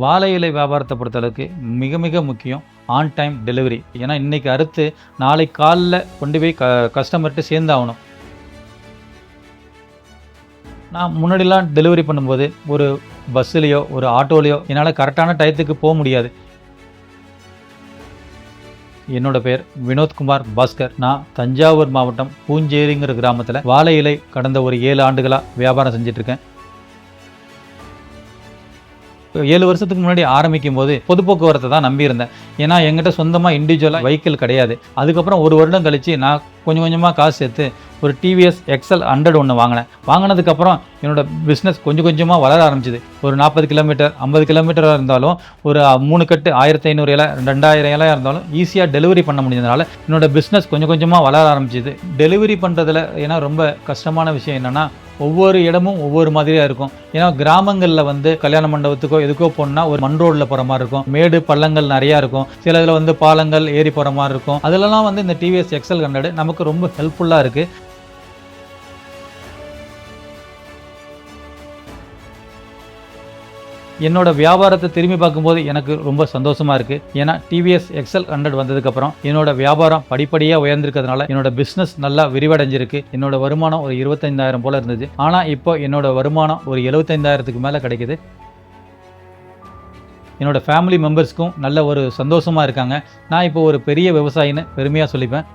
வாழை இலை வியாபாரத்தை பொறுத்தளவுக்கு மிக மிக முக்கியம் ஆன் டைம் டெலிவரி. ஏன்னா இன்றைக்கி அறுத்து நாளை காலில் கொண்டு போய் கஸ்டமர்கிட்ட சேர்ந்தாகணும். நான் முன்னாடிலாம் டெலிவரி பண்ணும்போது ஒரு பஸ்ஸுலேயோ ஒரு ஆட்டோலேயோ என்னால் கரெக்டான டயத்துக்கு போக முடியாது. என்னோட பேர் வினோத்குமார் பாஸ்கர். நான் தஞ்சாவூர் மாவட்டம் பூஞ்சேரிங்கிற கிராமத்தில் வாழை இலை கடந்த ஒரு 7 ஆண்டுகளாக வியாபாரம் செஞ்சிட்ருக்கேன். 7 வருஷத்துக்கு முன்னாடி ஆரம்பிக்கும் போது பொது போக்குவரத்தை தான் நம்பியிருந்தேன். ஏன்னா எங்கிட்ட சொந்தமாக இண்டிவிஜுவலாக வெஹிக்கிள் கிடையாது. அதுக்கப்புறம் ஒரு வருடம் கழித்து நான் கொஞ்சம் கொஞ்சமாக காசு சேர்த்து ஒரு டிவிஎஸ் எக்ஸல் 100 ஒன்று வாங்கினதுக்கப்புறம் என்னோட பிஸ்னஸ் கொஞ்சம் கொஞ்சமாக வளர ஆரம்பிச்சிது. ஒரு 40 கிலோமீட்டர் 50 கிலோமீட்டராக இருந்தாலும் ஒரு 3 கட்டு 1500 இலை 2000 இலையாக இருந்தாலும் ஈஸியாக டெலிவரி பண்ண முடிஞ்சதுனால என்னோட பிஸ்னஸ் கொஞ்சம் கொஞ்சமாக வளர ஆரம்பிச்சிது. டெலிவரி பண்ணுறதுல ஏன்னா ரொம்ப கஷ்டமான விஷயம் என்னென்னா ஒவ்வொரு இடமும் ஒவ்வொரு மாதிரியாக இருக்கும். ஏன்னா கிராமங்களில் கல்யாண மண்டபத்துக்கோ எதுக்கோ போனால் ஒரு மண் ரோடில் போகிற மாதிரி இருக்கும், மேடு பள்ளங்கள் நிறையா இருக்கும், சில இதில் பாலங்கள் ஏறி போகிற மாதிரி இருக்கும். அதிலலாம் இந்த டிவிஎஸ் எக்ஸல் 100 நமக்கு ரொம்ப ஹெல்ப்ஃபுல்லாக இருக்குது. என்னோட வியாபாரத்தை திரும்பி பார்க்கும்போது எனக்கு ரொம்ப சந்தோஷமாக இருக்குது. ஏன்னா டிவிஎஸ் எக்ஸல் 100 வந்ததுக்கப்புறம் என்னோட வியாபாரம் படிப்படியாக உயர்ந்திருக்கிறதுனால என்னோட பிஸ்னஸ் நல்லா விரிவடைஞ்சிருக்கு. என்னோட வருமானம் ஒரு 25,000 போல் இருந்துச்சு. ஆனால் இப்போ என்னோட வருமானம் ஒரு 75,000க்கு மேலே கிடைக்குது. என்னோட ஃபேமிலி மெம்பர்ஸ்க்கும் நல்ல ஒரு சந்தோஷமாக இருக்காங்க. நான் இப்போ ஒரு பெரிய விவசாயின்னு பெருமையாக சொல்லிப்பேன்.